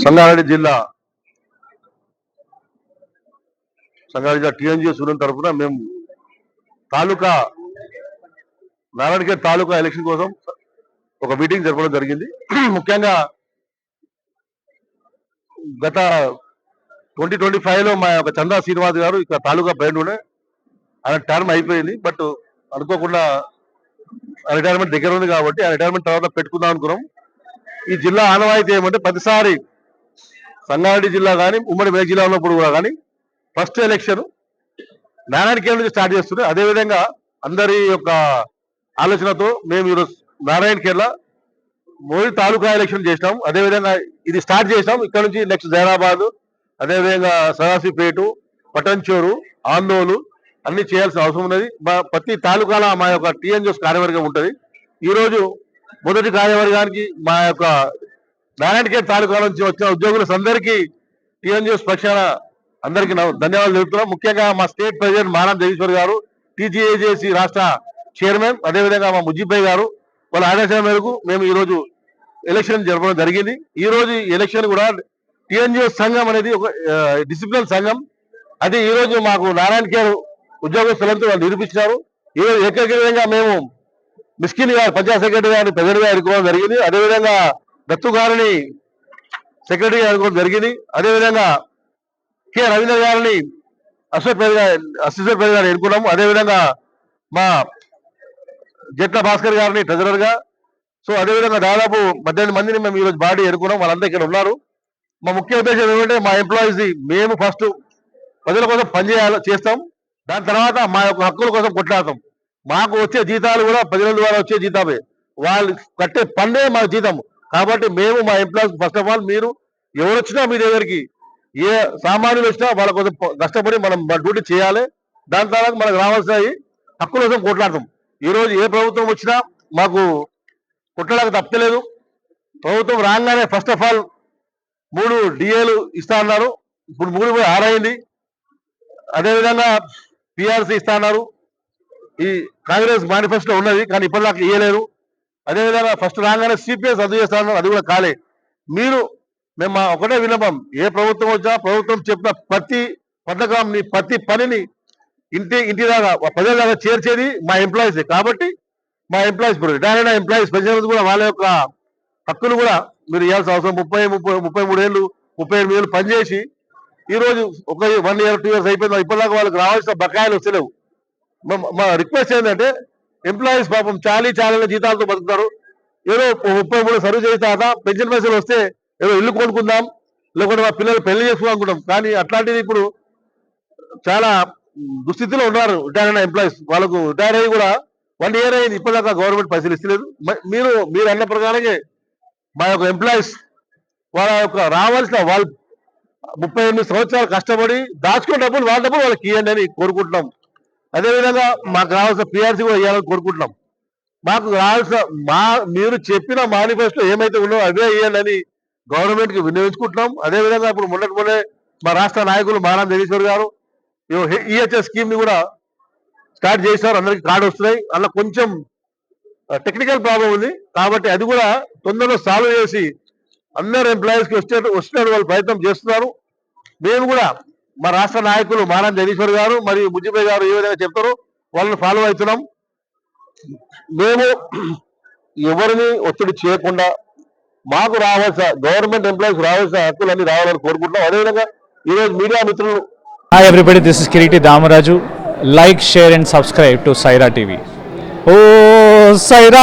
సంగారెడ్డి జిల్లా TNGOs union తరఫున మేము తాలూకా నారాయణఖేడ్ తాలూకా ఎలక్షన్ కోసం ఒక మీటింగ్ జరపడం జరిగింది. ముఖ్యంగా గత 2025లో మా యొక్క చందా శ్రీనివాస్ గారు ఇక్కడ తాలూకా ప్రెసిడెంట్ ఉండే, ఆయన టర్మ్ అయిపోయింది. బట్ అనుకోకుండా రిటైర్మెంట్ దగ్గర ఉంది కాబట్టి ఆ రిటైర్మెంట్ తర్వాత పెట్టుకుందాం అనుకున్నాం. ఈ జిల్లా ఆనవాయితీ ఏమంటే ప్రతిసారి సంగారెడ్డి జిల్లా కానీ ఉమ్మడి మెదక్ జిల్లా ఉన్నప్పుడు కూడా కానీ ఫస్ట్ ఎలక్షన్ నారాయణఖేడ్ నుంచి స్టార్ట్ చేస్తుంది. అదేవిధంగా అందరి యొక్క ఆలోచనతో మేము ఈరోజు నారాయణఖేడ్లో మోడీ తాలూకా ఎలక్షన్ చేసినాం. అదేవిధంగా ఇది స్టార్ట్ చేసినాం. ఇక్కడ నుంచి నెక్స్ట్ జైరాబాద్, అదేవిధంగా సదాశివపేట, పటంచోరు, ఆందోళన అన్ని చేయాల్సిన అవసరం ఉన్నది. ప్రతి తాలూకాల మా యొక్క టీఎన్జిఓస్ కార్యవర్గం ఉంటుంది. ఈరోజు మొదటి కార్యవర్గానికి మా యొక్క నారాయణఖేడ్ తాలూకా నుంచి వచ్చిన ఉద్యోగులందరికీ టీఎన్జిఓస్ పక్షాన అందరికీ ధన్యవాదాలు తెలుపుతున్నాం. ముఖ్యంగా మా స్టేట్ ప్రెసిడెంట్ మానం జగదీశ్వర్ గారు, టీజీఏజేసీ రాష్ట్ర చైర్మన్, అదేవిధంగా మా ముజీబ్ గారు వాళ్ళ ఆదేశాల మేరకు మేము ఈరోజు ఎలక్షన్ జరపడం జరిగింది. ఈ రోజు ఎలక్షన్ కూడా టీఎన్జిఓ సంఘం అనేది ఒక డిసిప్లిన్ సంఘం. అది ఈ రోజు మాకు నారాయణఖేడ్ ఉద్యోగస్తులంతా వాళ్ళు నిరూపించారు. ఈరోజు ఏకగ్రీవంగా మేము మిస్కిన్ గారు పంచాయత్ సెక్రటరీ గారిని ప్రెసిడెంట్గా ఎన్నుకోవడం జరిగింది. అదేవిధంగా దత్తు గారిని సెక్రటరీగా ఎన్నుకోవడం జరిగింది. అదేవిధంగా కె రవీంద్ర గారిని అసిస్టెంట్ ప్రెసిడెంట్ ఎన్నుకున్నాము. అదేవిధంగా మా జట్ల భాస్కర్ గారిని ట్రెజరర్గా. సో అదేవిధంగా దాదాపు 18 మందిని మేము ఈరోజు బాడీ ఎన్నుకున్నాం. వాళ్ళంతా ఇక్కడ ఉన్నారు. మా ముఖ్య ఉద్దేశం ఏమంటే మా ఎంప్లాయీస్ మేము ఫస్ట్ ప్రజల కోసం చేస్తాం. దాని తర్వాత మా యొక్క హక్కుల కోసం కొట్లాడతాం. మాకు వచ్చే జీతాలు కూడా ప్రజల ద్వారా వచ్చే జీతమే, వాళ్ళు కట్టే పన్నే మా జీతం. కాబట్టి మేము మా ఎంప్లాయీస్ ఫస్ట్ ఆఫ్ ఆల్ మీరు ఎవరు వచ్చినా మీ దగ్గరికి ఏ సామాన్యులు వచ్చినా వాళ్ళ కోసం కష్టపడి మనం డ్యూటీ చేయాలి. దాని తర్వాత మనకు రావాల్సిన హక్కుల కోసం కొట్లాడతాం. ఈరోజు ఏ ప్రభుత్వం వచ్చినా మాకు కొట్టడానికి తప్పలేదు. ప్రభుత్వం రాగానే ఫస్ట్ ఆఫ్ ఆల్ 3 డిఏలు ఇస్తా అన్నారు. ఇప్పుడు 3 అయింది. అదేవిధంగా పిఆర్సీ ఇస్తా అన్నారు. ఈ కాంగ్రెస్ మేనిఫెస్టో ఉన్నది కానీ ఇప్పటిదాకా ఇయ్యలేరు. అదేవిధంగా ఫస్ట్ రాగానే సిపిఎస్ రద్దు చేస్తా అన్నారు. అది కూడా కాలే. మేము ఒకటే విన్నపం, ఏ ప్రభుత్వం వచ్చినా ప్రభుత్వం చెప్పిన ప్రతి పథకాన్ని ప్రతి పనిని ఇంటి దాకా ప్రజల దాకా చేర్చేది మా ఎంప్లాయీస్. కాబట్టి మా ఎంప్లాయీస్ రిటైర్ అయిన ఎంప్లాయీస్ పెన్షనర్స్ కూడా వాళ్ళ యొక్క హక్కులు కూడా మీరు ఇవ్వాల్సిన అవసరం. 33 ఏళ్ళు 38 ఏళ్ళు పనిచేసి ఈరోజు ఒక 1 year 2 years అయిపోయింది. ఇప్పటిదాకా వాళ్ళకి రావాల్సిన బకాయిలు వస్తలేవు. మా రిక్వెస్ట్ ఏంటంటే ఎంప్లాయీస్ పాపం చాలీ జీతాలతో బతుకుతారు. ఏదో 33 సర్వ్ చేసిన తర్వాత పెన్షన్ పైసలు వస్తే ఏదో ఇల్లు కొనుక్కుందాం, లేకుంటే మా పిల్లలు పెళ్లి చేసుకుందాం అనుకుంటాం. కానీ అట్లాంటిది ఇప్పుడు చాలా దుస్థితిలో ఉన్నారు రిటైర్ అయిన ఎంప్లాయీస్. వాళ్ళకు రిటైర్ అయ్యి కూడా 1 year అయింది, ఇప్పటిదాకా గవర్నమెంట్ పైసలు ఇస్తలేదు. మీరు అన్న ప్రకారంగా మా యొక్క ఎంప్లాయీస్ వాళ్ళ యొక్క రావాల్సిన వాళ్ళు 38 సంవత్సరాలు కష్టపడి దాచుకున్న డబ్బులు వాళ్ళ డబ్బులు వాళ్ళకి ఇవ్వండి అని కోరుకుంటున్నాం. అదేవిధంగా మాకు రావాల్సిన పిఆర్సీ కూడా ఇవ్వాలని కోరుకుంటున్నాం. మాకు రావాల్సిన మీరు చెప్పిన మేనిఫెస్టో ఏమైతే ఉన్నాయో అవే ఇవ్వండి అని గవర్నమెంట్కి వినియోగించుకుంటున్నాం. అదేవిధంగా ఇప్పుడు మొన్నే మా రాష్ట్ర నాయకులు మానం జగదీశ్వర్ గారు ఈహెచ్ఎస్ స్కీమ్ ని కూడా స్టార్ట్ చేశారు. అందరికి కార్డు వస్తున్నాయి. అలా కొంచెం టెక్నికల్ ప్రాబ్లం ఉంది కాబట్టి అది కూడా తొందరలో సాల్వ్ చేసి అందరు ఎంప్లాయీస్కి వచ్చినట్టు వాళ్ళు ప్రయత్నం చేస్తున్నారు. మేము కూడా మా రాష్ట్ర నాయకులు మానం జగదీశ్వర్ గారు మరియు ముజీబ్ గారు ఏ విధంగా చెప్తారో వాళ్ళని ఫాలో అవుతున్నాం. మేము ఎవరిని ఒత్తిడి చేయకుండా మాకు రావాల్సిన గవర్నమెంట్ ఎంప్లాయీస్ రావాల్సిన హక్కులన్నీ రావాలని కోరుకుంటున్నాం. అదేవిధంగా ఈరోజు మీడియా మిత్రులు. Hi everybody, this is Kiriti Damaraju. Like, share and subscribe to Saira TV. Oh Saira!